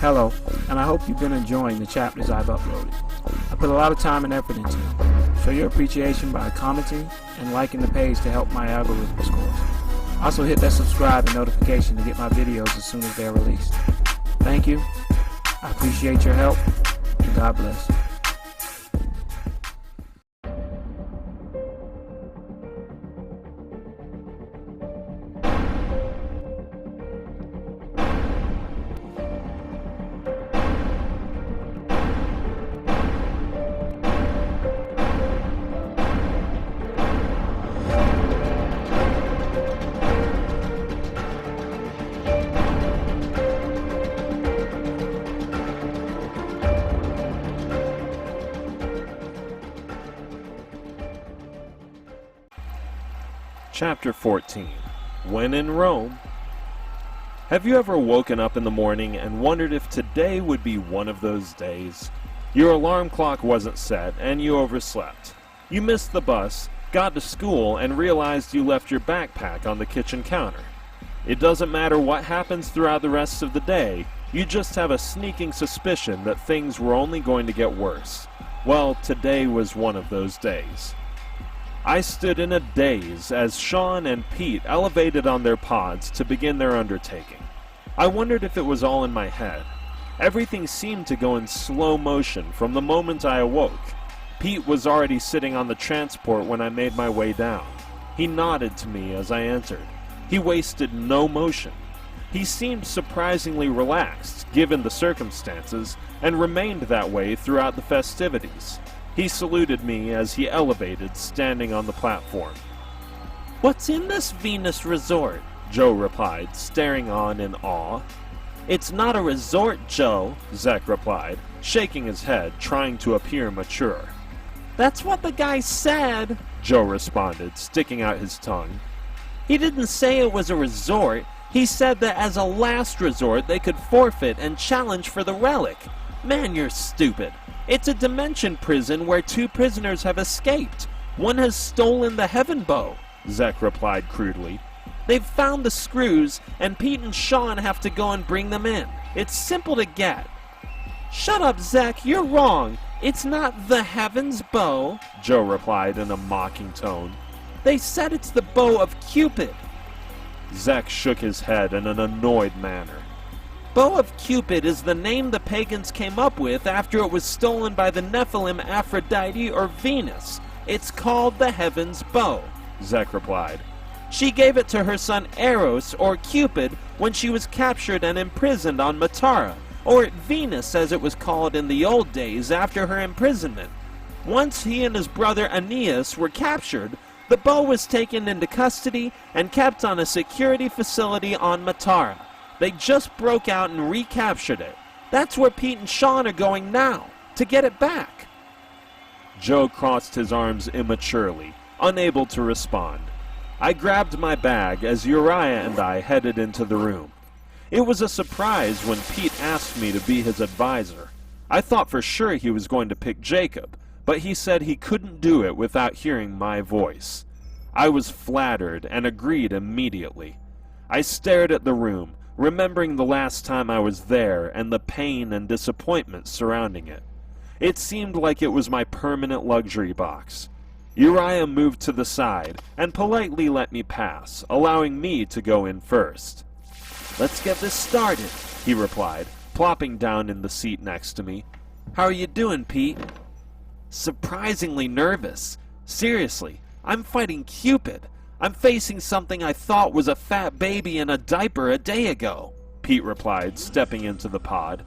Hello, and I hope you've been enjoying the chapters I've uploaded. I put a lot of time and effort into them. Show your appreciation by commenting and liking the page to help my algorithm scores. Also hit that subscribe and notification to get my videos as soon as they're released. Thank you, I appreciate your help, and God bless. Chapter 14. When in Rome. Have you ever woken up in the morning and wondered if today would be one of those days? Your alarm clock wasn't set and you overslept. You missed the bus, got to school, and realized you left your backpack on the kitchen counter. It doesn't matter what happens throughout the rest of the day, you just have a sneaking suspicion that things were only going to get worse. Well, today was one of those days. I stood in a daze as Sean and Pete elevated on their pods to begin their undertaking. I wondered if it was all in my head. Everything seemed to go in slow motion from the moment I awoke. Pete was already sitting on the transport when I made my way down. He nodded to me as I entered. He wasted no motion. He seemed surprisingly relaxed, given the circumstances, and remained that way throughout the festivities. He saluted me as he elevated, standing on the platform. "What's in this Venus resort?" Joe replied, staring on in awe. "It's not a resort, Joe," Zek replied, shaking his head, trying to appear mature. "That's what the guy said," Joe responded, sticking out his tongue. "He didn't say it was a resort. He said that as a last resort they could forfeit and challenge for the relic. Man, you're stupid. It's a dimension prison where 2 prisoners have escaped. One has stolen the heaven bow," Zek replied crudely. "They've found the screws, and Pete and Sean have to go and bring them in. It's simple to get." "Shut up, Zek, you're wrong. It's not the heaven's bow," Joe replied in a mocking tone. "They said it's the bow of Cupid." Zek shook his head in an annoyed manner. "Bow of Cupid is the name the pagans came up with after it was stolen by the Nephilim Aphrodite or Venus. It's called the Heaven's Bow," Zek replied. "She gave it to her son Eros, or Cupid, when she was captured and imprisoned on Matara, or Venus as it was called in the old days after her imprisonment. Once he and his brother Aeneas were captured, the bow was taken into custody and kept on a security facility on Matara. They just broke out and recaptured it. That's where Pete and Sean are going now, to get it back." Joe crossed his arms immaturely, unable to respond. I grabbed my bag as Uriah and I headed into the room. It was a surprise when Pete asked me to be his advisor. I thought for sure he was going to pick Jacob, but he said he couldn't do it without hearing my voice. I was flattered and agreed immediately. I stared at the room, remembering the last time I was there and the pain and disappointment surrounding it. It seemed like it was my permanent luxury box. Uriah moved to the side and politely let me pass, allowing me to go in first. "Let's get this started," he replied, plopping down in the seat next to me. "How are you doing, Pete?" "Surprisingly nervous. Seriously, I'm fighting Cupid. I'm facing something I thought was a fat baby in a diaper a day ago," Pete replied, stepping into the pod.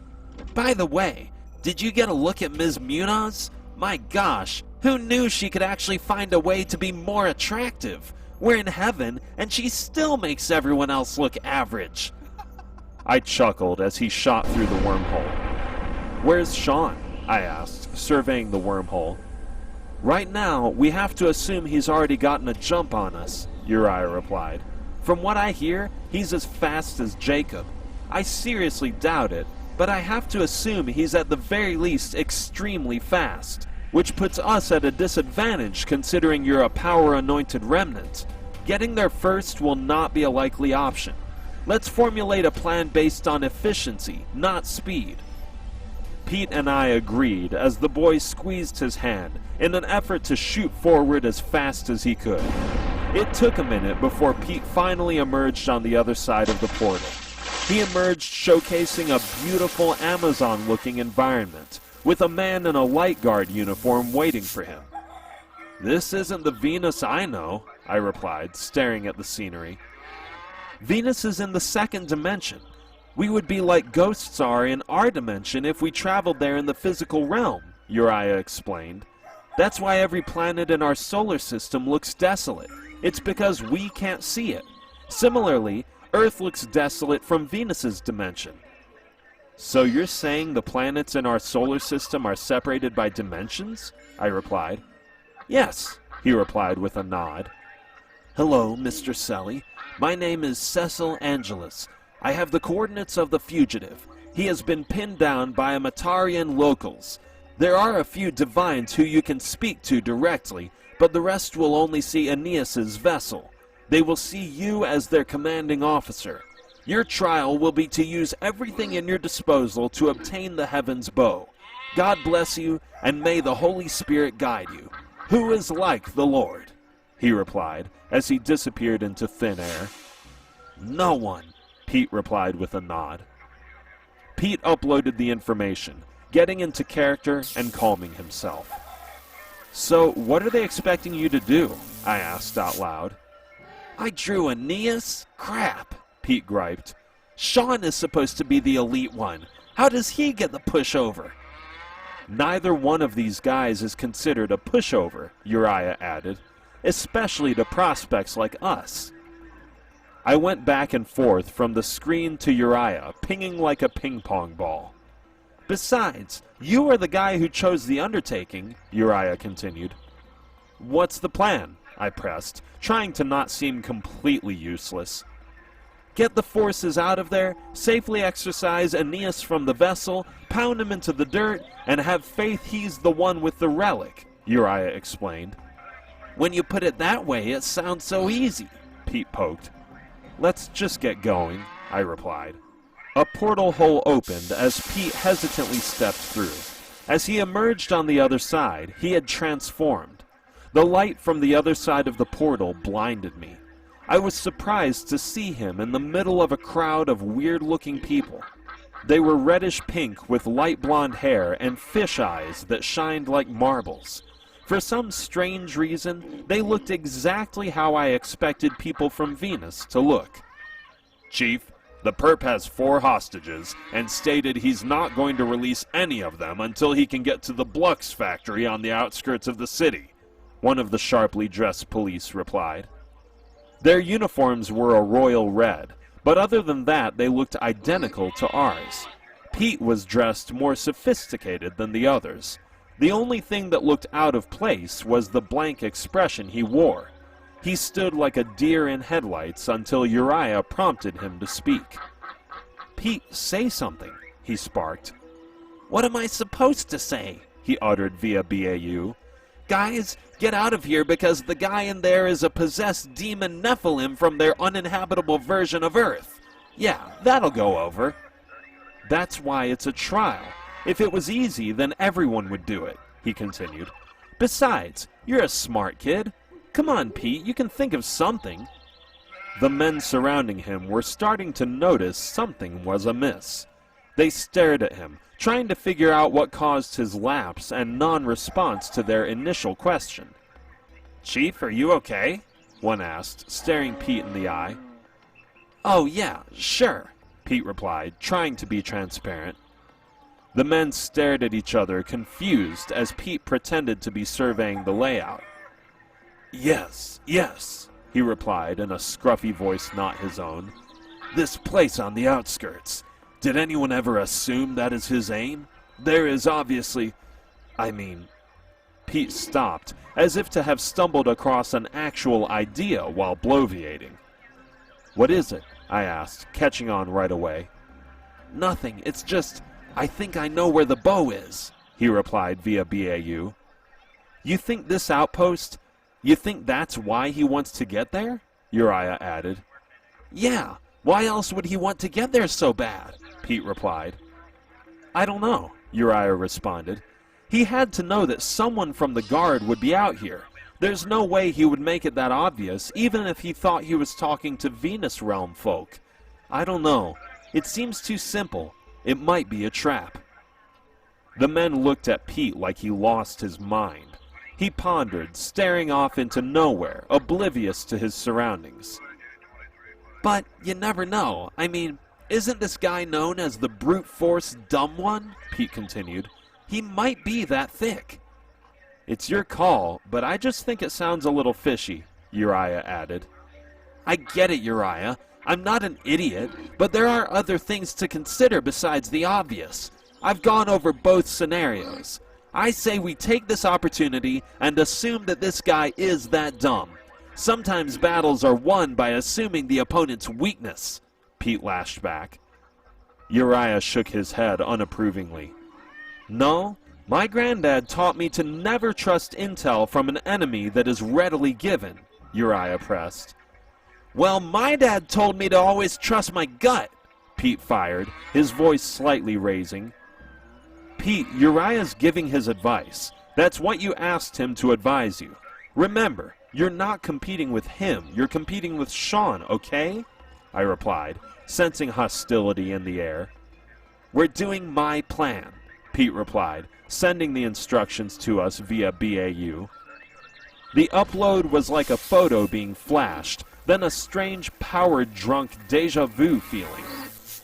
"By the way, did you get a look at Ms. Munoz? My gosh, who knew she could actually find a way to be more attractive? We're in heaven, and she still makes everyone else look average." I chuckled as he shot through the wormhole. "Where's Sean?" I asked, surveying the wormhole. "Right now, we have to assume he's already gotten a jump on us," Uriah replied. "From what I hear, he's as fast as Jacob. I seriously doubt it, but I have to assume he's at the very least extremely fast, which puts us at a disadvantage considering you're a power-anointed remnant. Getting there first will not be a likely option. Let's formulate a plan based on efficiency, not speed. Pete and I agreed as the boy squeezed his hand in an effort to shoot forward as fast as he could. It took a minute before Pete finally emerged on the other side of the portal. He emerged showcasing a beautiful Amazon-looking environment, with a man in a light guard uniform waiting for him. "This isn't the Venus I know," I replied, staring at the scenery. "Venus is in the second dimension. We would be like ghosts are in our dimension if we traveled there in the physical realm," Uriah explained. "That's why every planet in our solar system looks desolate. It's because we can't see it. Similarly, Earth looks desolate from Venus's dimension." "So you're saying the planets in our solar system are separated by dimensions?" I replied. "Yes," he replied with a nod. "Hello, Mr. Selly. My name is Cecil Angelus. I have the coordinates of the fugitive. He has been pinned down by Amatarian locals. There are a few divines who you can speak to directly, but the rest will only see Aeneas's vessel. They will see you as their commanding officer. Your trial will be to use everything in your disposal to obtain the heaven's bow. God bless you, and may the Holy Spirit guide you. Who is like the Lord?" he replied as he disappeared into thin air. "No one," Pete replied with a nod. Pete uploaded the information, getting into character and calming himself. "So, what are they expecting you to do?" I asked out loud. "I drew Aeneas? Crap," Pete griped. "Sean is supposed to be the elite one. How does he get the pushover?" "Neither one of these guys is considered a pushover," Uriah added, "especially to prospects like us." I went back and forth from the screen to Uriah, pinging like a ping-pong ball. "Besides, you are the guy who chose the undertaking," Uriah continued. "What's the plan?" I pressed, trying to not seem completely useless. "Get the forces out of there, safely exorcise Aeneas from the vessel, pound him into the dirt, and have faith he's the one with the relic," Uriah explained. "When you put it that way, it sounds so easy," Pete poked. "Let's just get going," I replied. A portal hole opened as Pete hesitantly stepped through. As he emerged on the other side, he had transformed. The light from the other side of the portal blinded me. I was surprised to see him in the middle of a crowd of weird-looking people. They were reddish-pink with light blonde hair and fish eyes that shined like marbles. For some strange reason, they looked exactly how I expected people from Venus to look. "Chief, the perp has 4 hostages and stated he's not going to release any of them until he can get to the Blux factory on the outskirts of the city," one of the sharply dressed police replied. Their uniforms were a royal red, but other than that they looked identical to ours. Pete was dressed more sophisticated than the others. The only thing that looked out of place was the blank expression he wore. He stood like a deer in headlights until Uriah prompted him to speak. "Pete, say something," he sparked. "What am I supposed to say?" he uttered via BAU. "Guys, get out of here because the guy in there is a possessed demon Nephilim from their uninhabitable version of Earth. Yeah, that'll go over." "That's why it's a trial. If it was easy, then everyone would do it," he continued. "Besides, you're a smart kid. Come on, Pete, you can think of something." The men surrounding him were starting to notice something was amiss. They stared at him, trying to figure out what caused his lapse and non-response to their initial question. "Chief, are you okay?" one asked, staring Pete in the eye. "Oh yeah, sure," Pete replied, trying to be transparent. The men stared at each other, confused, as Pete pretended to be surveying the layout. Yes, he replied in a scruffy voice not his own. "This place on the outskirts. Did anyone ever assume that is his aim? There is obviously... Pete stopped, as if to have stumbled across an actual idea while bloviating. "What is it?" I asked, catching on right away. "Nothing, it's just... I think I know where the bow is," he replied via BAU. "You think this outpost... You think that's why he wants to get there?" Uriah added. "Yeah, Why else would he want to get there so bad? Pete replied. I don't know, Uriah responded. He had to know that someone from the guard would be out here. There's no way he would make it that obvious, even if he thought he was talking to Venus Realm folk. I don't know. It seems too simple. It might be a trap. The men looked at Pete like he lost his mind. He pondered, staring off into nowhere, oblivious to his surroundings. But you never know. I mean, isn't this guy known as the brute force dumb one? Pete continued. He might be that thick. It's your call, but I just think it sounds a little fishy, Uriah added. I get it, Uriah. I'm not an idiot, but there are other things to consider besides the obvious. I've gone over both scenarios. I say we take this opportunity and assume that this guy is that dumb. Sometimes battles are won by assuming the opponent's weakness, Pete lashed back. Uriah shook his head unapprovingly. No, my granddad taught me to never trust intel from an enemy that is readily given, Uriah pressed. Well, my dad told me to always trust my gut, Pete fired, his voice slightly raising. Pete, Uriah's giving his advice. That's what you asked him to advise you. Remember, you're not competing with him, you're competing with Sean, okay? I replied, sensing hostility in the air. We're doing my plan, Pete replied, sending the instructions to us via BAU. The upload was like a photo being flashed, then a strange power-drunk déjà vu feeling.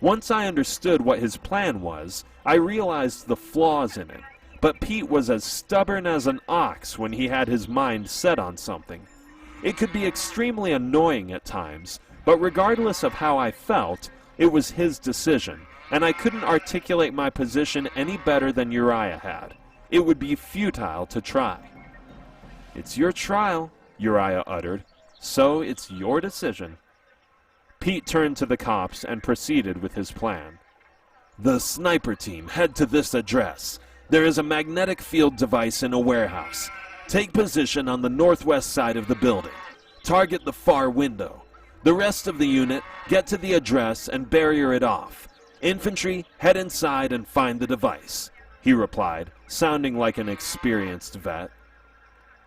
Once I understood what his plan was, I realized the flaws in it, but Pete was as stubborn as an ox when he had his mind set on something. It could be extremely annoying at times, but regardless of how I felt, it was his decision, and I couldn't articulate my position any better than Uriah had. It would be futile to try. It's your trial, Uriah uttered, so it's your decision. Pete turned to the cops and proceeded with his plan. The sniper team, head to this address. There is a magnetic field device in a warehouse. Take position on the northwest side of the building. Target the far window. The rest of the unit, get to the address and barrier it off. Infantry, head inside and find the device, he replied, sounding like an experienced vet.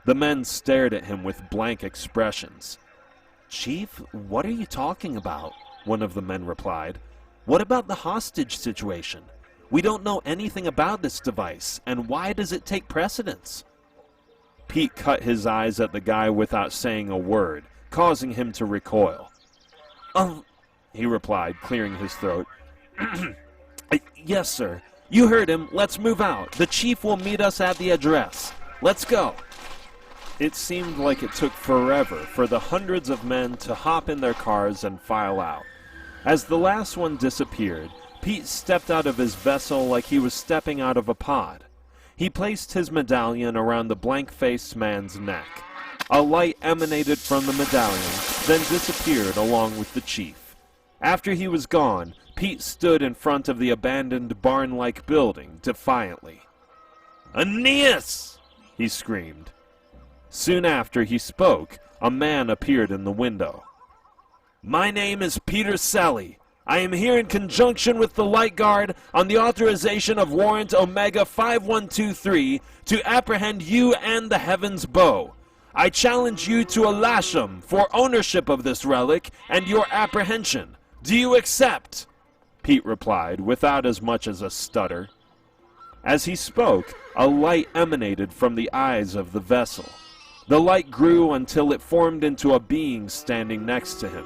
The men stared at him with blank expressions. Chief, what are you talking about? One of the men replied. What about the hostage situation? We don't know anything about this device, and why does it take precedence? Pete cut his eyes at the guy without saying a word, causing him to recoil. He replied, clearing his throat. Yes, sir. You heard him. Let's move out. The chief will meet us at the address. Let's go. It seemed like it took forever for the hundreds of men to hop in their cars and file out. As the last one disappeared, Pete stepped out of his vessel like he was stepping out of a pod. He placed his medallion around the blank-faced man's neck. A light emanated from the medallion, then disappeared along with the chief. After he was gone, Pete stood in front of the abandoned barn-like building defiantly. "Aeneas!" he screamed. Soon after he spoke, a man appeared in the window. My name is Peter Selly. I am here in conjunction with the Light Guard on the authorization of Warrant Omega 5123 to apprehend you and the Heaven's Bow. I challenge you to a lasham for ownership of this relic and your apprehension. Do you accept? Pete replied, without as much as a stutter. As he spoke, a light emanated from the eyes of the vessel. The light grew until it formed into a being standing next to him.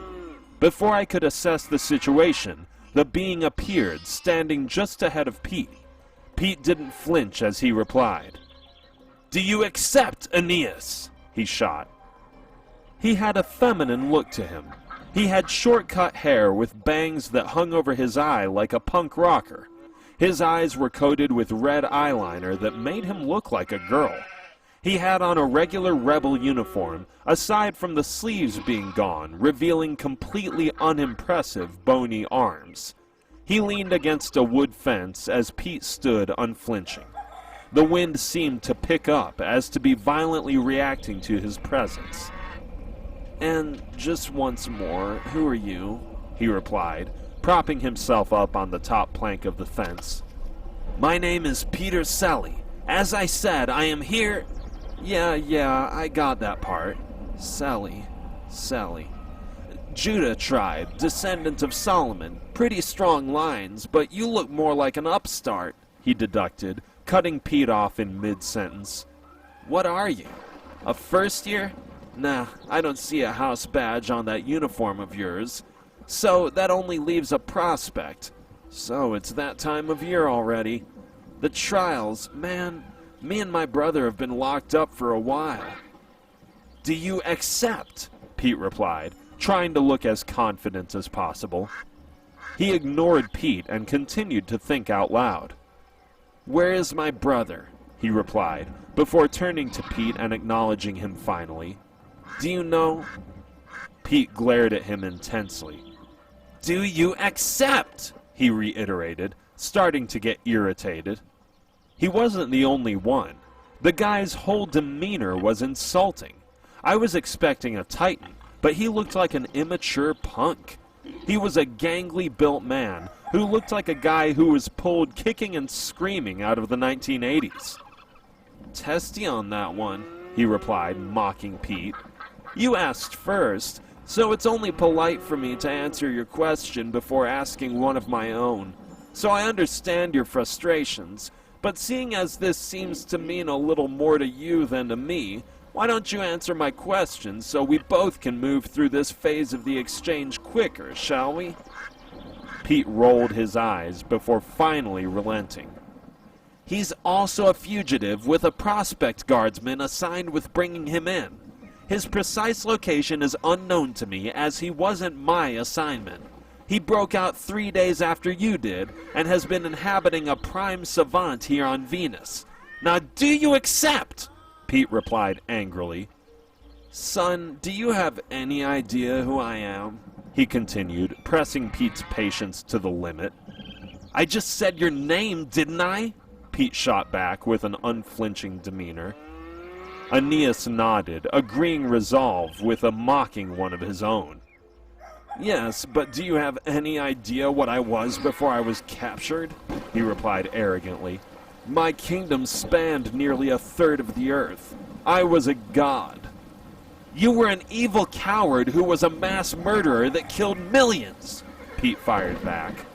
Before I could assess the situation, the being appeared, standing just ahead of Pete. Pete didn't flinch as he replied. Do you accept, Aeneas? He shot. He had a feminine look to him. He had short-cut hair with bangs that hung over his eye like a punk rocker. His eyes were coated with red eyeliner that made him look like a girl. He had on a regular rebel uniform, aside from the sleeves being gone, revealing completely unimpressive bony arms. He leaned against a wood fence as Pete stood unflinching. The wind seemed to pick up as to be violently reacting to his presence. And just once more, who are you? he replied, propping himself up on the top plank of the fence. My name is Peter Sally. As I said, I am here... Yeah, I got that part. Sally. Judah tribe, descendant of Solomon. Pretty strong lines, but you look more like an upstart, he deducted, cutting Pete off in mid-sentence. What are you? A first year? Nah, I don't see a house badge on that uniform of yours. So that only leaves a prospect. So it's that time of year already. The trials, man, me and my brother have been locked up for a while. Do you accept? Pete replied, trying to look as confident as possible. He ignored Pete and continued to think out loud. Where is my brother? He replied, before turning to Pete and acknowledging him finally. Do you know? Pete glared at him intensely. Do you accept? He reiterated, starting to get irritated. He wasn't the only one. The guy's whole demeanor was insulting. I was expecting a titan, but he looked like an immature punk. He was a gangly built man who looked like a guy who was pulled kicking and screaming out of the 1980s. Testy on that one, he replied, mocking Pete. You asked first, so it's only polite for me to answer your question before asking one of my own. So I understand your frustrations, but seeing as this seems to mean a little more to you than to me, why don't you answer my question so we both can move through this phase of the exchange quicker, shall we? Pete rolled his eyes before finally relenting. He's also a fugitive with a prospect guardsman assigned with bringing him in. His precise location is unknown to me as he wasn't my assignment. He broke out 3 days after you did and has been inhabiting a prime savant here on Venus. Now do you accept? Pete replied angrily. Son, do you have any idea who I am? He continued, pressing Pete's patience to the limit. I just said your name, didn't I? Pete shot back with an unflinching demeanor. Aeneas nodded, agreeing resolve with a mocking one of his own. Yes, but do you have any idea what I was before I was captured? He replied arrogantly. My kingdom spanned nearly a third of the earth. I was a god. You were an evil coward who was a mass murderer that killed millions, Pete fired back.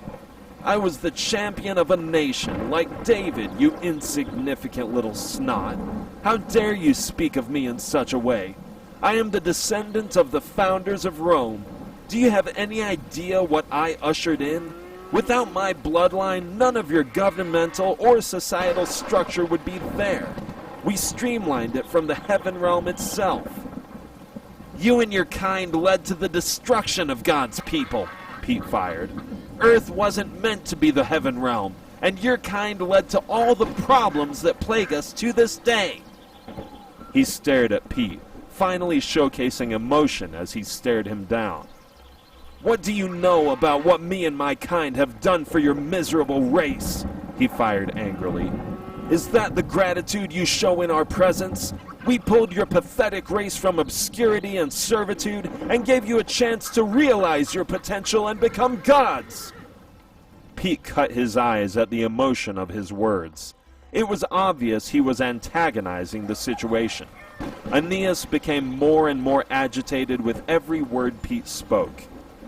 I was the champion of a nation, like David, you insignificant little snot. How dare you speak of me in such a way? I am the descendant of the founders of Rome. Do you have any idea what I ushered in? Without my bloodline, none of your governmental or societal structure would be there. We streamlined it from the heaven realm itself. You and your kind led to the destruction of God's people, Pete fired. Earth wasn't meant to be the heaven realm, and your kind led to all the problems that plague us to this day. He stared at Pete, finally showcasing emotion as he stared him down. What do you know about what me and my kind have done for your miserable race? He fired angrily. Is that the gratitude you show in our presence? We pulled your pathetic race from obscurity and servitude and gave you a chance to realize your potential and become gods. Pete cut his eyes at the emotion of his words. It was obvious he was antagonizing the situation. Aeneas became more and more agitated with every word Pete spoke.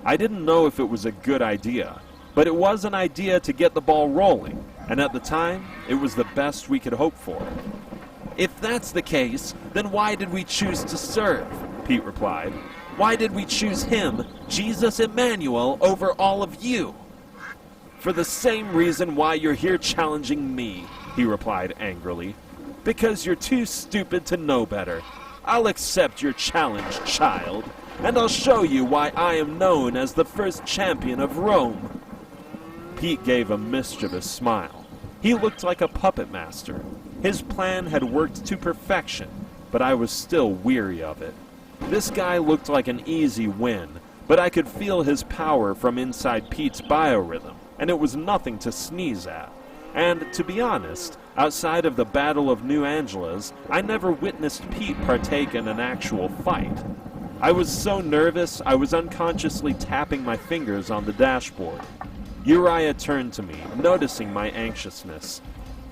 I didn't know if it was a good idea, but it was an idea to get the ball rolling, and at the time, it was the best we could hope for. If that's the case, then why did we choose to serve? Pete replied. Why did we choose him, Jesus Emmanuel, over all of you? For the same reason why you're here challenging me, he replied angrily. Because you're too stupid to know better. I'll accept your challenge, child, and I'll show you why I am known as the first champion of Rome. Pete gave a mischievous smile. He looked like a puppet master. His plan had worked to perfection, but I was still weary of it. This guy looked like an easy win, but I could feel his power from inside Pete's biorhythm, and it was nothing to sneeze at. And, to be honest, outside of the Battle of New Angeles, I never witnessed Pete partake in an actual fight. I was so nervous I was unconsciously tapping my fingers on the dashboard. Uriah turned to me, noticing my anxiousness.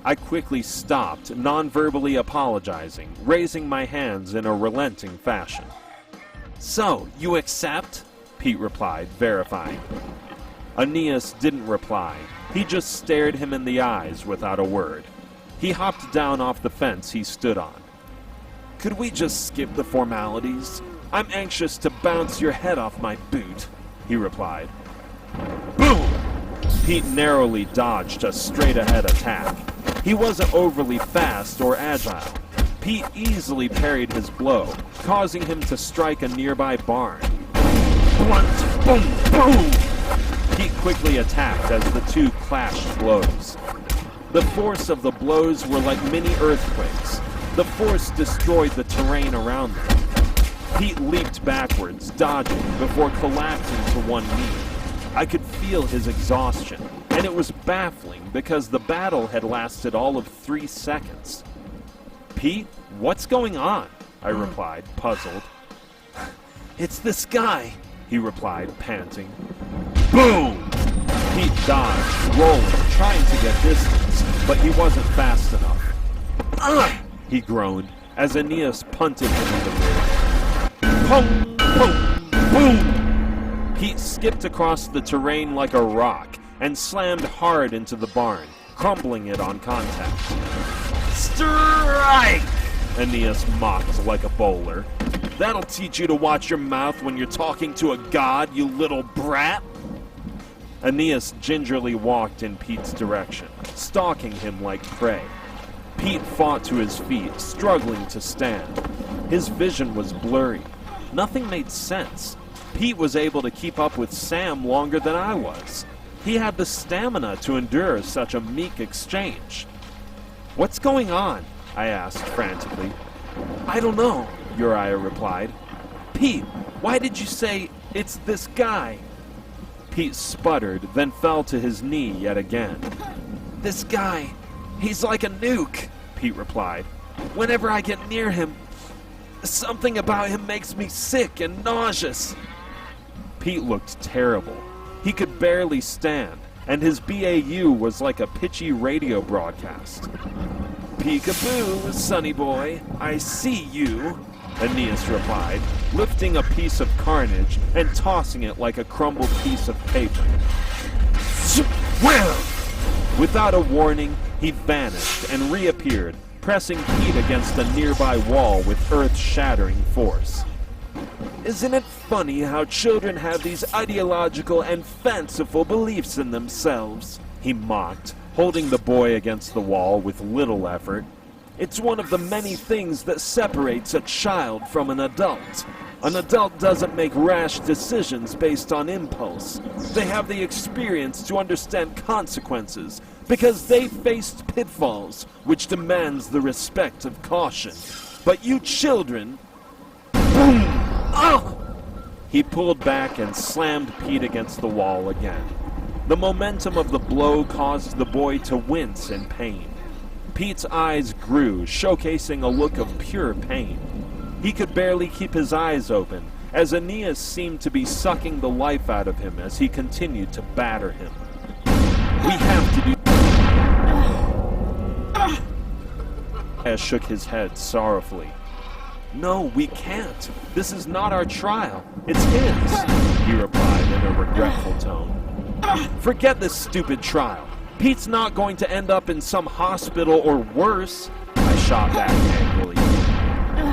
I quickly stopped, non-verbally apologizing, raising my hands in a relenting fashion. So, you accept? Pete replied, verifying. Aeneas didn't reply. He just stared him in the eyes without a word. He hopped down off the fence he stood on. Could we just skip the formalities? I'm anxious to bounce your head off my boot, he replied. Boom! Pete narrowly dodged a straight-ahead attack. He wasn't overly fast or agile. Pete easily parried his blow, causing him to strike a nearby barn. Blunt! Boom! Boom! Pete quickly attacked as the two clashed blows. The force of the blows were like mini earthquakes. The force destroyed the terrain around them. Pete leaped backwards, dodging, before collapsing to one knee. I could feel his exhaustion, and it was baffling because the battle had lasted all of 3 seconds. Pete, what's going on? I replied, puzzled. It's this guy, he replied, panting. Boom! Pete dodged, rolling, trying to get distance, but he wasn't fast enough. He groaned as Aeneas punted him in the rear. Pum! Pum! Boom! Pete skipped across the terrain like a rock and slammed hard into the barn, crumbling it on contact. Strike! Aeneas mocked like a bowler. That'll teach you to watch your mouth when you're talking to a god, you little brat! Aeneas gingerly walked in Pete's direction, stalking him like prey. Pete fought to his feet, struggling to stand. His vision was blurry. Nothing made sense. Pete was able to keep up with Sam longer than I was. He had the stamina to endure such a meek exchange. "What's going on?" I asked frantically. I don't know, Uriah replied. Pete, why did you say it's this guy? Pete sputtered, then fell to his knee yet again. This guy, he's like a nuke, Pete replied. Whenever I get near him, something about him makes me sick and nauseous. Pete looked terrible. He could barely stand, and his BAU was like a pitchy radio broadcast. Peekaboo, sonny boy, I see you, Aeneas replied, lifting a piece of carnage and tossing it like a crumbled piece of paper. Well, without a warning, he vanished and reappeared, pressing Pete against a nearby wall with earth-shattering force. Isn't it funny how children have these ideological and fanciful beliefs in themselves? He mocked, holding the boy against the wall with little effort. It's one of the many things that separates a child from an adult. An adult doesn't make rash decisions based on impulse. They have the experience to understand consequences because they faced pitfalls, which demands the respect of caution. But you children... Boom! Oh! He pulled back and slammed Pete against the wall again. The momentum of the blow caused the boy to wince in pain. Pete's eyes grew, showcasing a look of pure pain. He could barely keep his eyes open, as Aeneas seemed to be sucking the life out of him as he continued to batter him. "We have to do..." Aeneas shook his head sorrowfully. No, we can't. "This is not our trial. It's his," he replied in a regretful tone. "Forget this stupid trial. Pete's not going to end up in some hospital or worse," I shot back angrily.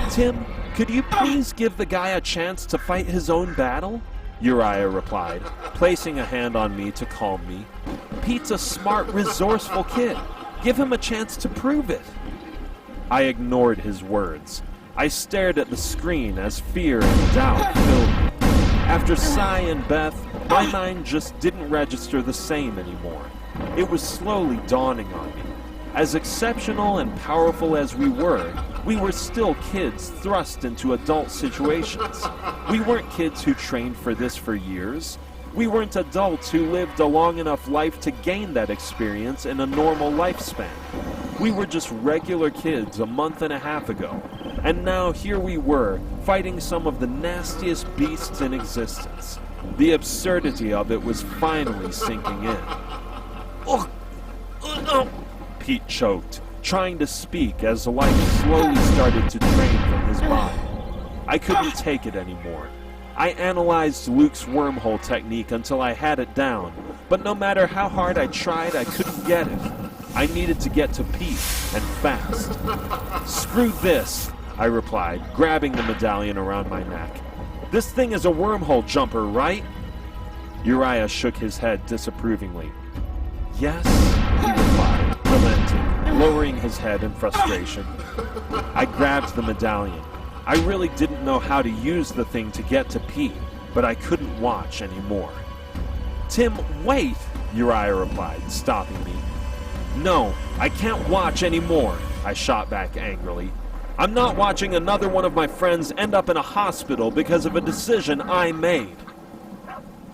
"Tim, could you please give the guy a chance to fight his own battle?" Uriah replied, placing a hand on me to calm me. "Pete's a smart, resourceful kid. Give him a chance to prove it." I ignored his words. I stared at the screen as fear and doubt filled me. After Sai and Beth, my mind just didn't register the same anymore. It was slowly dawning on me. As exceptional and powerful as we were still kids thrust into adult situations. We weren't kids who trained for this for years. We weren't adults who lived a long enough life to gain that experience in a normal lifespan. We were just regular kids a month and a half ago, and now here we were, fighting some of the nastiest beasts in existence. The absurdity of it was finally sinking in. Pete choked, trying to speak as life slowly started to drain from his body. I couldn't take it anymore. I analyzed Luke's wormhole technique until I had it down, but no matter how hard I tried, I couldn't get it. I needed to get to Pete, and fast. "Screw this," I replied, grabbing the medallion around my neck. "This thing is a wormhole jumper, right?" Uriah shook his head disapprovingly. "Yes," he replied, relenting, lowering his head in frustration. I grabbed the medallion. I really didn't know how to use the thing to get to Pete, but I couldn't watch anymore. "Tim, wait," Uriah replied, stopping me. "No, I can't watch anymore," I shot back angrily. "I'm not watching another one of my friends end up in a hospital because of a decision I made."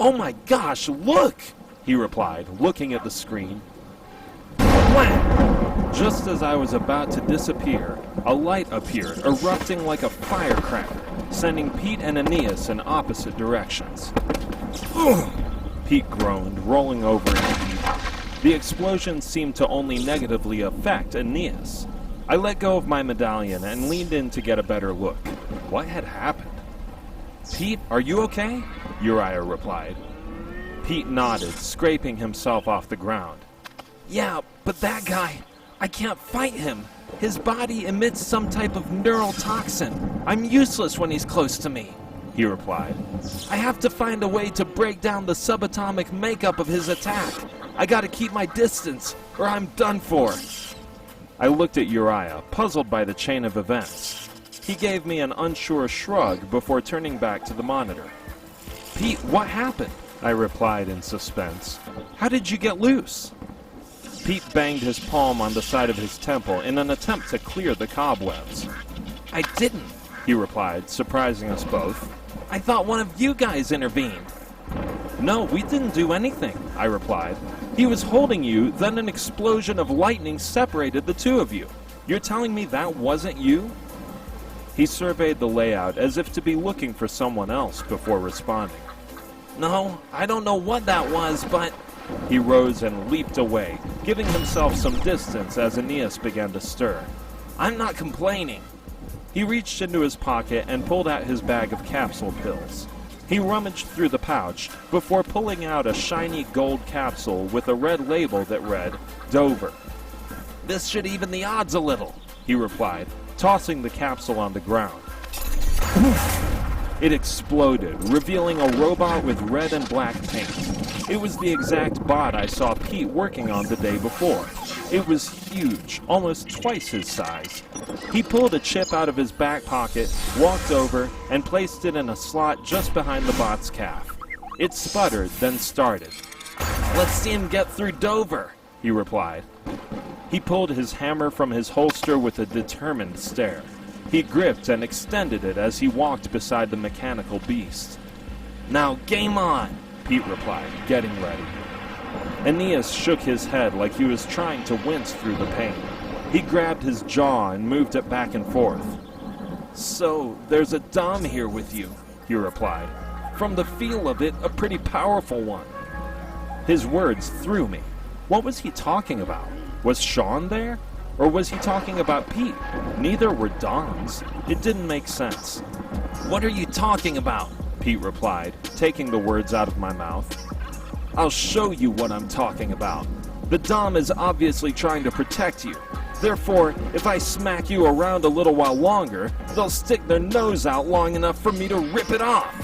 "Oh my gosh, look!" he replied, looking at the screen. Wham! Just as I was about to disappear, a light appeared, erupting like a firecracker, sending Pete and Aeneas in opposite directions. "Ugh!" Pete groaned, rolling over in heat. The explosion seemed to only negatively affect Aeneas. I let go of my medallion and leaned in to get a better look. What had happened? "Pete, are you okay?" Uriah replied. Pete nodded, scraping himself off the ground. "Yeah, but that guy, I can't fight him. His body emits some type of neural toxin. I'm useless when he's close to me," he replied. "I have to find a way to break down the subatomic makeup of his attack. I gotta keep my distance, or I'm done for." I looked at Uriah, puzzled by the chain of events. He gave me an unsure shrug before turning back to the monitor. "Pete, what happened?" I replied in suspense. "How did you get loose?" Pete banged his palm on the side of his temple in an attempt to clear the cobwebs. "I didn't," he replied, surprising us both. "I thought one of you guys intervened." "No, we didn't do anything," I replied. "He was holding you, then an explosion of lightning separated the two of you. You're telling me that wasn't you?" He surveyed the layout as if to be looking for someone else before responding. "No, I don't know what that was, but..." He rose and leaped away, giving himself some distance as Aeneas began to stir. "I'm not complaining." He reached into his pocket and pulled out his bag of capsule pills. He rummaged through the pouch before pulling out a shiny gold capsule with a red label that read, Dover. "This should even the odds a little," he replied, tossing the capsule on the ground. It exploded, revealing a robot with red and black paint. It was the exact bot I saw Pete working on the day before. It was huge, almost twice his size. He pulled a chip out of his back pocket, walked over, and placed it in a slot just behind the bot's calf. It sputtered, then started. "Let's see him get through Dover," he replied. He pulled his hammer from his holster with a determined stare. He gripped and extended it as he walked beside the mechanical beast. "Now, game on," Pete replied, getting ready. Aeneas shook his head like he was trying to wince through the pain. He grabbed his jaw and moved it back and forth. "So, there's a Dom here with you," he replied. "From the feel of it, a pretty powerful one." His words threw me. What was he talking about? Was Sean there? Or was he talking about Pete? Neither were Doms. It didn't make sense. "What are you talking about?" Pete replied, taking the words out of my mouth. "I'll show you what I'm talking about. The Dom is obviously trying to protect you. Therefore, if I smack you around a little while longer, they'll stick their nose out long enough for me to rip it off,"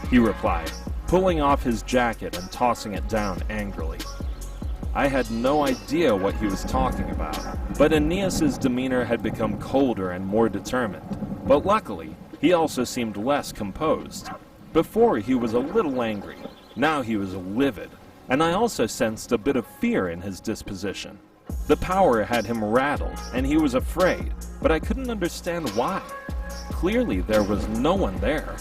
he replied, pulling off his jacket and tossing it down angrily. I had no idea what he was talking about, but Aeneas's demeanor had become colder and more determined. But luckily, he also seemed less composed. Before, he was a little angry. Now he was livid, and I also sensed a bit of fear in his disposition. The power had him rattled, and he was afraid, but I couldn't understand why. Clearly, there was no one there.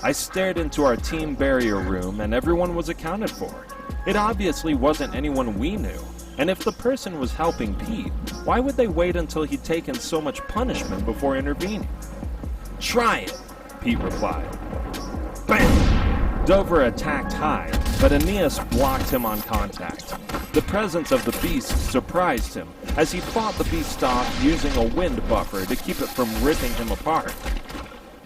I stared into our team barrier room and everyone was accounted for. It obviously wasn't anyone we knew, and if the person was helping Pete, why would they wait until he'd taken so much punishment before intervening? Try it, Pete replied. Bam! Dover attacked high, but Aeneas blocked him on contact. The presence of the beast surprised him, as he fought the beast off using a wind buffer to keep it from ripping him apart.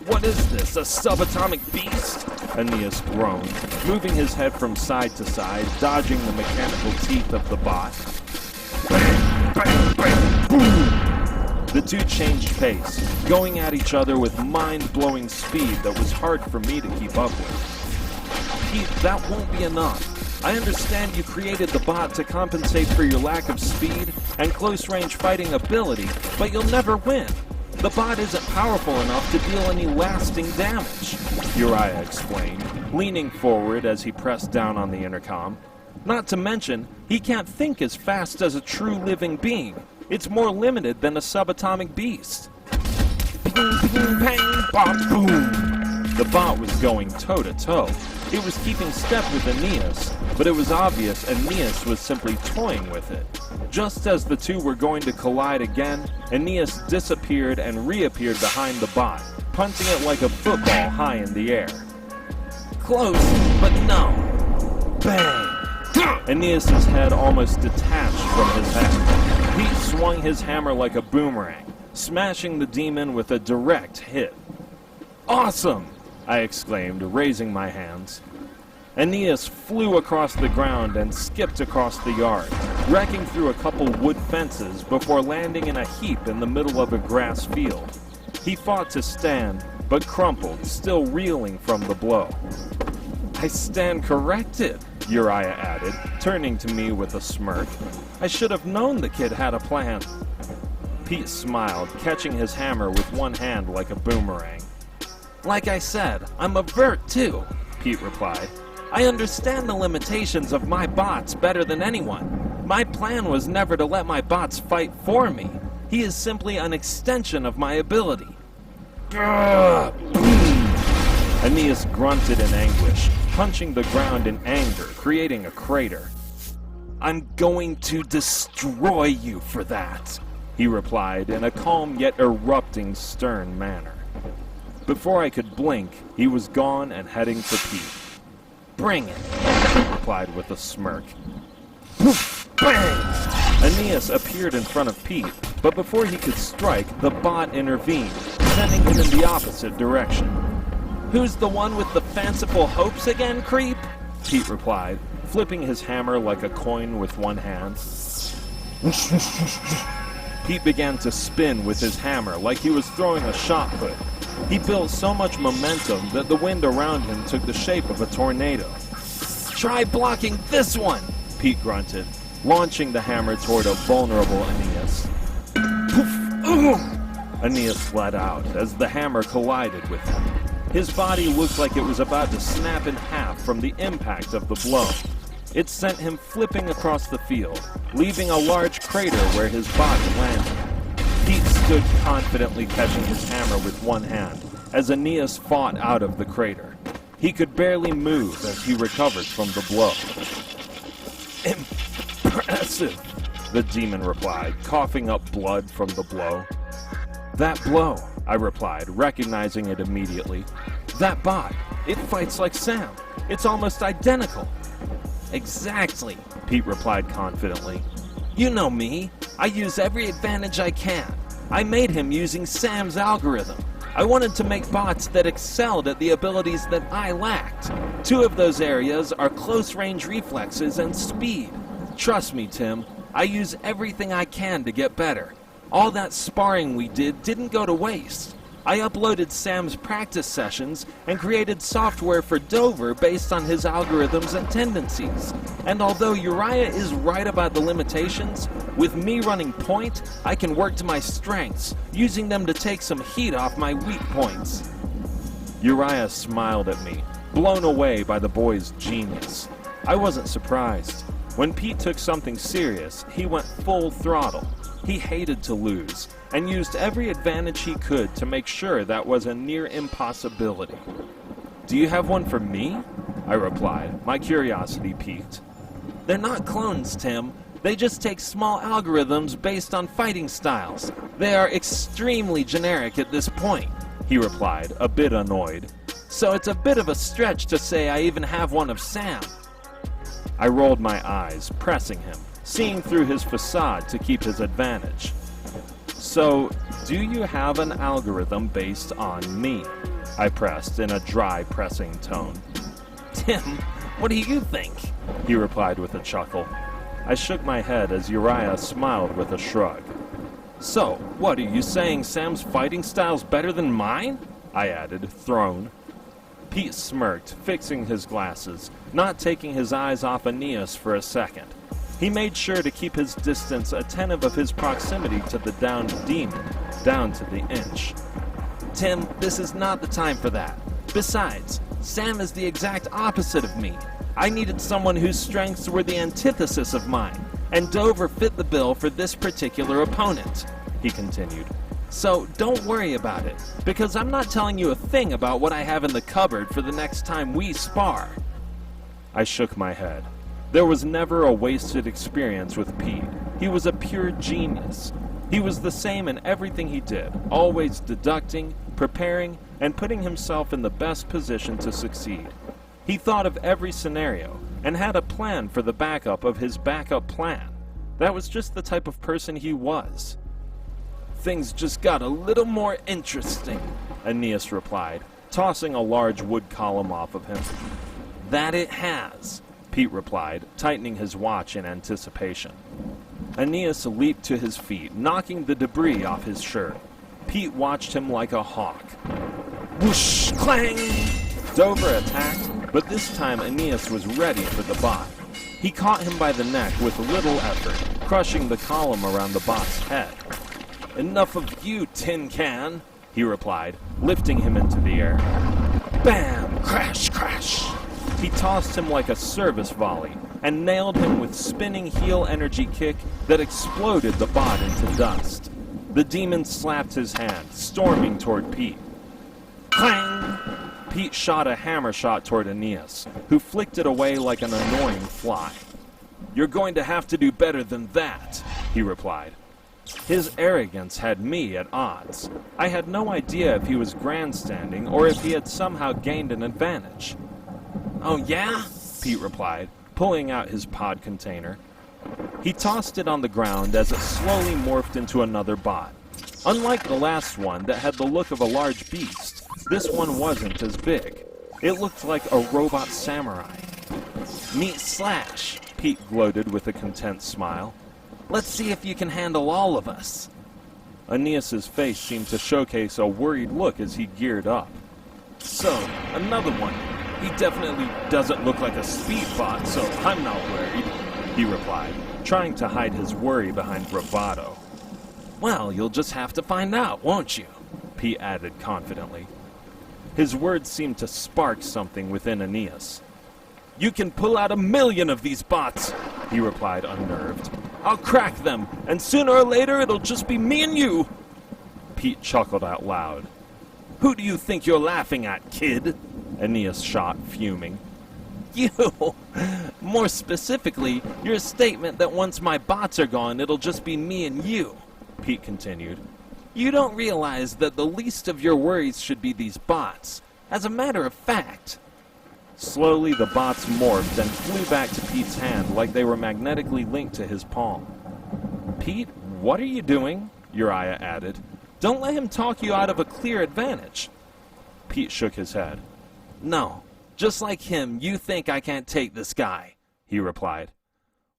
What is this, a subatomic beast? Aeneas groaned, moving his head from side to side, dodging the mechanical teeth of the bot. Bang, bang, bang, boom! The two changed pace, going at each other with mind-blowing speed that was hard for me to keep up with. Pete, that won't be enough. I understand you created the bot to compensate for your lack of speed and close-range fighting ability, but you'll never win. The bot isn't powerful enough to deal any lasting damage, Uriah explained, leaning forward as he pressed down on the intercom. Not to mention, he can't think as fast as a true living being. It's more limited than a subatomic beast. Bing, bing, bang, bop, boom! The bot was going toe-to-toe. It was keeping step with Aeneas, but it was obvious Aeneas was simply toying with it. Just as the two were going to collide again, Aeneas disappeared and reappeared behind the bot, punching it like a football high in the air. Close, but no. Bang! Aeneas' head almost detached from his head. Pete swung his hammer like a boomerang, smashing the demon with a direct hit. Awesome! I exclaimed, raising my hands. Aeneas flew across the ground and skipped across the yard, wrecking through a couple wood fences before landing in a heap in the middle of a grass field. He fought to stand, but crumpled, still reeling from the blow. I stand corrected, Uriah added, turning to me with a smirk. I should have known the kid had a plan. Pete smiled, catching his hammer with one hand like a boomerang. Like I said, I'm a vert too, Pete replied. I understand the limitations of my bots better than anyone. My plan was never to let my bots fight for me. He is simply an extension of my ability. Aeneas grunted in anguish, punching the ground in anger, creating a crater. I'm going to destroy you for that, he replied in a calm yet erupting stern manner. Before I could blink, he was gone and heading for Pete. Bring it, he replied with a smirk. Poof! Bang! Aeneas appeared in front of Pete, but before he could strike, the bot intervened, sending him in the opposite direction. Who's the one with the fanciful hopes again, creep? Pete replied, flipping his hammer like a coin with one hand. Pete began to spin with his hammer like he was throwing a shot put. He built so much momentum that the wind around him took the shape of a tornado. Try blocking this one, Pete grunted, launching the hammer toward a vulnerable Aeneas. Poof! Aeneas let out as the hammer collided with him. His body looked like it was about to snap in half from the impact of the blow. It sent him flipping across the field, leaving a large crater where his body landed. Pete stood confidently catching his hammer with one hand as Aeneas fought out of the crater. He could barely move as he recovered from the blow. Impressive, the demon replied, coughing up blood from the blow. That blow, I replied, recognizing it immediately. That bot, it fights like Sam. It's almost identical. Exactly, Pete replied confidently. You know me. I use every advantage I can. I made him using Sam's algorithm. I wanted to make bots that excelled at the abilities that I lacked. Two of those areas are close-range reflexes and speed. Trust me, Tim, I use everything I can to get better. All that sparring we did didn't go to waste. I uploaded Sam's practice sessions and created software for Dover based on his algorithms and tendencies. And although Uriah is right about the limitations, with me running point, I can work to my strengths, using them to take some heat off my weak points. Uriah smiled at me, blown away by the boy's genius. I wasn't surprised. When Pete took something serious, he went full throttle. He hated to lose, and used every advantage he could to make sure that was a near impossibility. Do you have one for me? I replied, my curiosity piqued. They're not clones, Tim. They just take small algorithms based on fighting styles. They are extremely generic at this point, he replied, a bit annoyed. So it's a bit of a stretch to say I even have one of Sam. I rolled my eyes, pressing him, seeing through his facade to keep his advantage. So, do you have an algorithm based on me? I pressed in a dry, pressing tone. Tim, what do you think? He replied with a chuckle. I shook my head as Uriah smiled with a shrug. So, what, are you saying Sam's fighting style's better than mine? I added, thrown. Pete smirked, fixing his glasses, not taking his eyes off Aeneas for a second. He made sure to keep his distance attentive of his proximity to the downed demon, down to the inch. Tim, this is not the time for that. Besides, Sam is the exact opposite of me. I needed someone whose strengths were the antithesis of mine, and Dover fit the bill for this particular opponent, he continued. So don't worry about it, because I'm not telling you a thing about what I have in the cupboard for the next time we spar. I shook my head. There was never a wasted experience with Pete. He was a pure genius. He was the same in everything he did, always deducting, preparing, and putting himself in the best position to succeed. He thought of every scenario and had a plan for the backup of his backup plan. That was just the type of person he was. Things just got a little more interesting, Aeneas replied, tossing a large wood column off of him. That it has, Pete replied, tightening his watch in anticipation. Aeneas leaped to his feet, knocking the debris off his shirt. Pete watched him like a hawk. Whoosh! Clang! Dover attacked, but this time Aeneas was ready for the bot. He caught him by the neck with little effort, crushing the column around the bot's head. Enough of you, tin can, he replied, lifting him into the air. Bam! Crash, crash! He tossed him like a service volley and nailed him with spinning heel energy kick that exploded the bot into dust. The demon slapped his hand, storming toward Pete. Clang! Pete shot a hammer shot toward Aeneas, who flicked it away like an annoying fly. You're going to have to do better than that, he replied. His arrogance had me at odds. I had no idea if he was grandstanding or if he had somehow gained an advantage. Oh yeah? Pete replied, pulling out his pod container. He tossed it on the ground as it slowly morphed into another bot. Unlike the last one that had the look of a large beast, this one wasn't as big. It looked like a robot samurai. Meat slash, Pete gloated with a content smile. Let's see if you can handle all of us. Aeneas's face seemed to showcase a worried look as he geared up. So, another one. He definitely doesn't look like a speed bot, so I'm not worried, he replied, trying to hide his worry behind bravado. Well, you'll just have to find out, won't you? Pete added confidently. His words seemed to spark something within Aeneas. You can pull out 1,000,000 of these bots, he replied, unnerved. I'll crack them, and sooner or later it'll just be me and you. Pete chuckled out loud. Who do you think you're laughing at, kid? Aeneas shot, fuming. You! More specifically, your statement that once my bots are gone, it'll just be me and you, Pete continued. You don't realize that the least of your worries should be these bots. As a matter of fact. Slowly, the bots morphed and flew back to Pete's hand like they were magnetically linked to his palm. Pete, what are you doing? Uriah added. Don't let him talk you out of a clear advantage. Pete shook his head. No, just like him, you think I can't take this guy, he replied.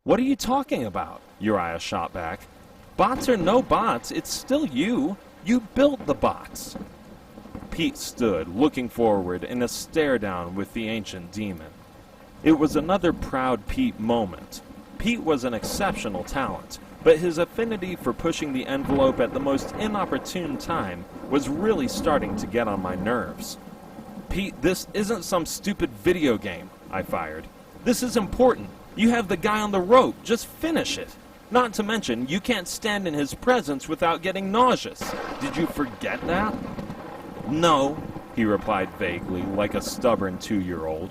What are you talking about? Uriah shot back. Bots or no bots, it's still you. You built the bots. Pete stood, looking forward in a stare-down with the ancient demon. It was another proud Pete moment. Pete was an exceptional talent, but his affinity for pushing the envelope at the most inopportune time was really starting to get on my nerves. Pete, this isn't some stupid video game, I fired. This is important. You have the guy on the rope. Just finish it. Not to mention, you can't stand in his presence without getting nauseous. Did you forget that? No, he replied vaguely, like a stubborn 2-year-old.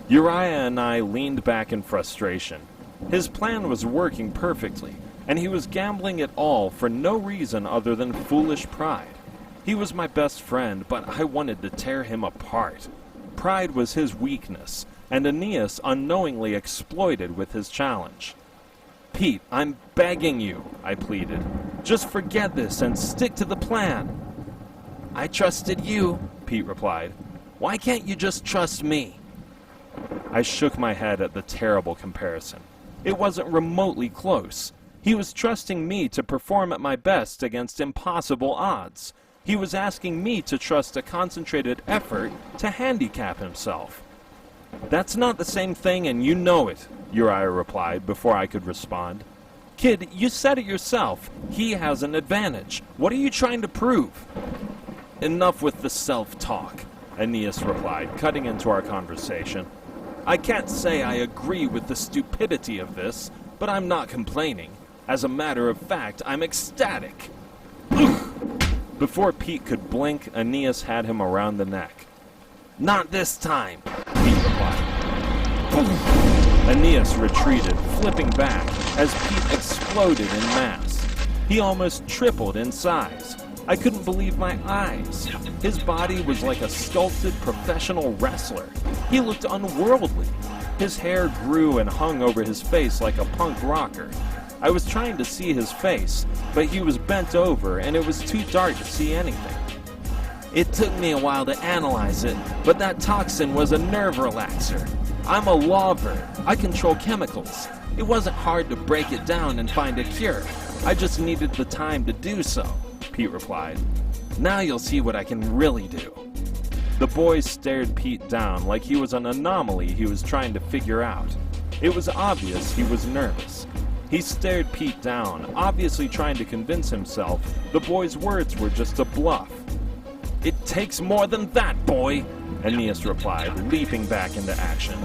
Uriah and I leaned back in frustration. His plan was working perfectly, and he was gambling it all for no reason other than foolish pride. He was my best friend, but I wanted to tear him apart. Pride was his weakness, and Aeneas unknowingly exploited with his challenge. "Pete, I'm begging you," I pleaded. "Just forget this and stick to the plan." "I trusted you," Pete replied. "Why can't you just trust me?" I shook my head at the terrible comparison. It wasn't remotely close. He was trusting me to perform at my best against impossible odds. He was asking me to trust a concentrated effort to handicap himself. "That's not the same thing, and you know it," Uriah replied before I could respond. "Kid, you said it yourself. He has an advantage. What are you trying to prove?" "Enough with the self-talk," Aeneas replied, cutting into our conversation. "I can't say I agree with the stupidity of this, but I'm not complaining. As a matter of fact, I'm ecstatic." Before Pete could blink, Aeneas had him around the neck. "Not this time," Pete replied. Aeneas retreated, flipping back, as Pete exploded in mass. He almost tripled in size. I couldn't believe my eyes. His body was like a sculpted professional wrestler. He looked unworldly. His hair grew and hung over his face like a punk rocker. I was trying to see his face, but he was bent over and it was too dark to see anything. "It took me a while to analyze it, but that toxin was a nerve relaxer. I'm a lawver. I control chemicals. It wasn't hard to break it down and find a cure. I just needed the time to do so," Pete replied. "Now you'll see what I can really do." The boys stared Pete down like he was an anomaly he was trying to figure out. It was obvious he was nervous. He stared Pete down, obviously trying to convince himself the boy's words were just a bluff. "It takes more than that, boy," Aeneas replied, leaping back into action.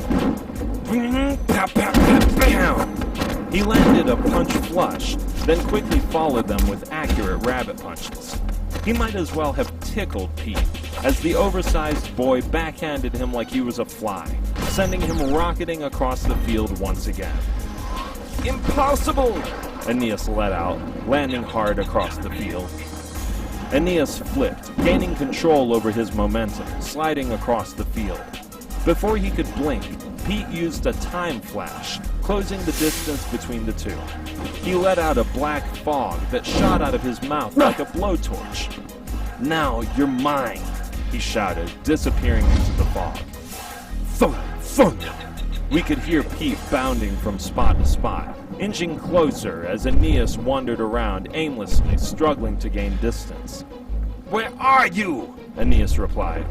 He landed a punch flush, then quickly followed them with accurate rabbit punches. He might as well have tickled Pete, as the oversized boy backhanded him like he was a fly, sending him rocketing across the field once again. "Impossible!" Aeneas let out, landing hard across the field. Aeneas flipped, gaining control over his momentum, sliding across the field. Before he could blink, Pete used a time flash, closing the distance between the two. He let out a black fog that shot out of his mouth like a blowtorch. "Now you're mine," he shouted, disappearing into the fog. Thump! Thump! We could hear Pete bounding from spot to spot, inching closer as Aeneas wandered around aimlessly, struggling to gain distance. "Where are you?" Aeneas replied.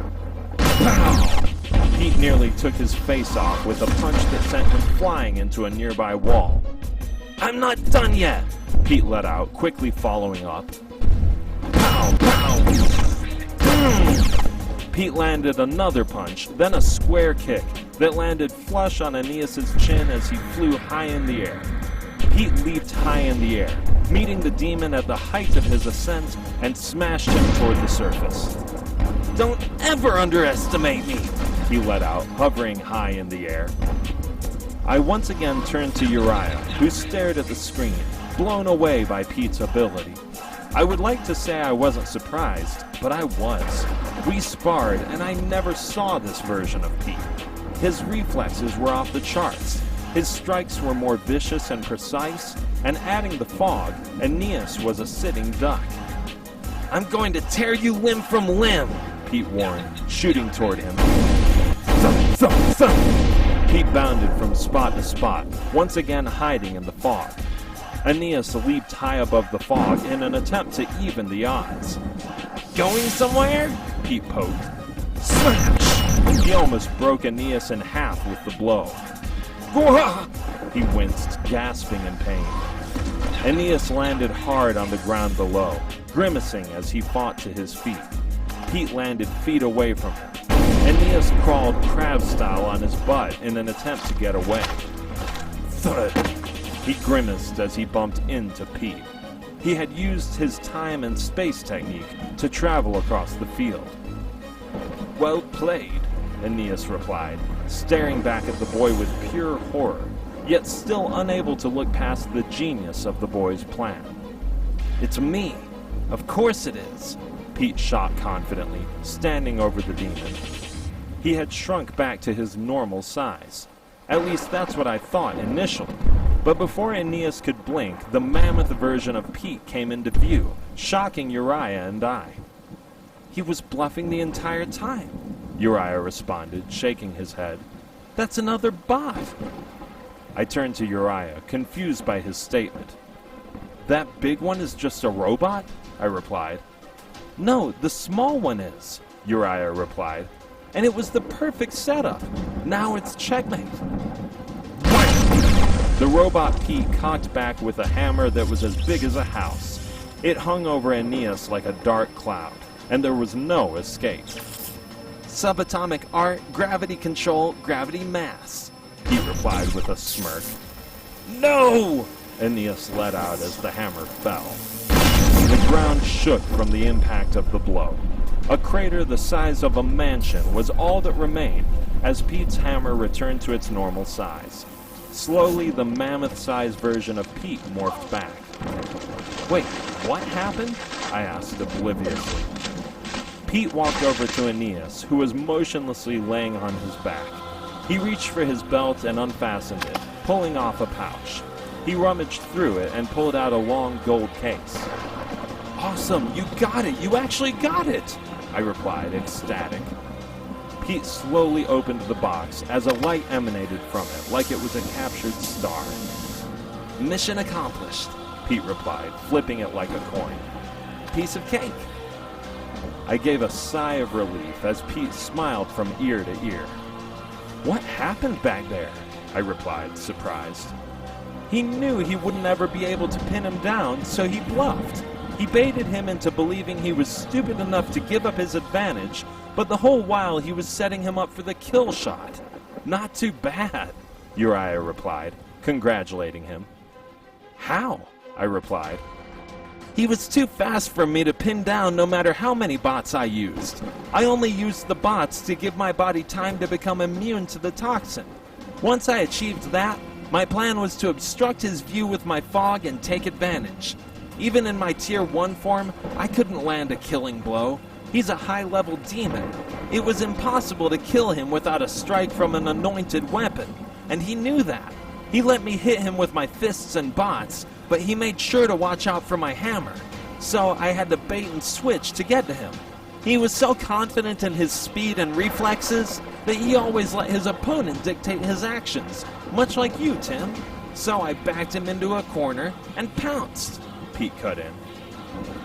Pow! Pete nearly took his face off with a punch that sent him flying into a nearby wall. "I'm not done yet," Pete let out, quickly following up. Pow! Pow! Pete landed another punch, then a square kick that landed flush on Aeneas' chin as he flew high in the air. Pete leaped high in the air, meeting the demon at the height of his ascent and smashed him toward the surface. "Don't ever underestimate me," he let out, hovering high in the air. I once again turned to Uriah, who stared at the screen, blown away by Pete's ability. I would like to say I wasn't surprised, but I was. We sparred, and I never saw this version of Pete. His reflexes were off the charts. His strikes were more vicious and precise, and adding the fog, Aeneas was a sitting duck. "I'm going to tear you limb from limb," Pete warned, shooting toward him. Thump, thump, thump. Pete bounded from spot to spot, once again hiding in the fog. Aeneas leaped high above the fog in an attempt to even the odds. "Going somewhere?" Pete poked. Smash! He almost broke Aeneas in half with the blow. Wah! He winced, gasping in pain. Aeneas landed hard on the ground below, grimacing as he fought to his feet. Pete landed feet away from him. Aeneas crawled crab-style on his butt in an attempt to get away. Thud! He grimaced as he bumped into Pete. He had used his time and space technique to travel across the field. Well played, Aeneas replied, staring back at the boy with pure horror, yet still unable to look past the genius of the boy's plan. It's me. Of course it is, Pete shot confidently, standing over the demon. He had shrunk back to his normal size. At least that's what I thought initially. But before Aeneas could blink, the mammoth version of Pete came into view, shocking Uriah and I. He was bluffing the entire time, Uriah responded, shaking his head. That's another bot. I turned to Uriah, confused by his statement. That big one is just a robot? I replied. No, the small one is, Uriah replied. And it was the perfect setup. Now it's checkmate. The robot Pete cocked back with a hammer that was as big as a house. It hung over Aeneas like a dark cloud, and there was no escape. Subatomic art, gravity control, gravity mass, Pete replied with a smirk. No! Aeneas let out as the hammer fell. The ground shook from the impact of the blow. A crater the size of a mansion was all that remained as Pete's hammer returned to its normal size. Slowly, the mammoth-sized version of Pete morphed back. Wait, what happened? I asked obliviously. Pete walked over to Aeneas, who was motionlessly laying on his back. He reached for his belt and unfastened it, pulling off a pouch. He rummaged through it and pulled out a long gold case. Awesome, you got it! You actually got it! I replied, ecstatic. Pete slowly opened the box as a light emanated from it, like it was a captured star. Mission accomplished, Pete replied, flipping it like a coin. Piece of cake. I gave a sigh of relief as Pete smiled from ear to ear. What happened back there? I replied, surprised. He knew he wouldn't ever be able to pin him down, so he bluffed. He baited him into believing he was stupid enough to give up his advantage, but the whole while he was setting him up for the kill shot. Not too bad, Uriah replied, congratulating him. How? I replied. He was too fast for me to pin down no matter how many bots I used. I only used the bots to give my body time to become immune to the toxin. Once I achieved that, my plan was to obstruct his view with my fog and take advantage. Even in my Tier 1 form, I couldn't land a killing blow. He's a high-level demon. It was impossible to kill him without a strike from an anointed weapon, and he knew that. He let me hit him with my fists and bots, but he made sure to watch out for my hammer, so I had to bait and switch to get to him. He was so confident in his speed and reflexes that he always let his opponent dictate his actions, much like you, Tim. So I backed him into a corner and pounced. Pete cut in.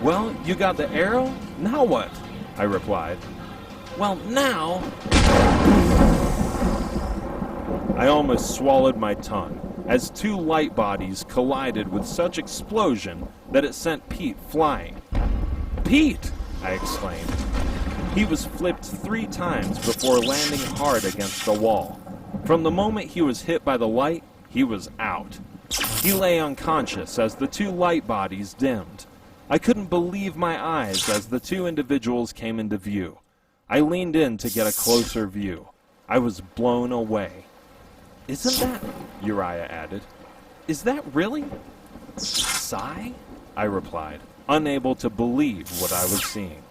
Well, you got the arrow? Now what? I replied. Well, now... I almost swallowed my tongue as two light bodies collided with such explosion that it sent Pete flying. Pete! I exclaimed. He was flipped 3 times before landing hard against a wall. From the moment he was hit by the light, he was out. He lay unconscious as the 2 light bodies dimmed. I couldn't believe my eyes as the 2 individuals came into view. I leaned in to get a closer view. I was blown away. Isn't that... Uriah added. Is that really... Psy? I replied, unable to believe what I was seeing.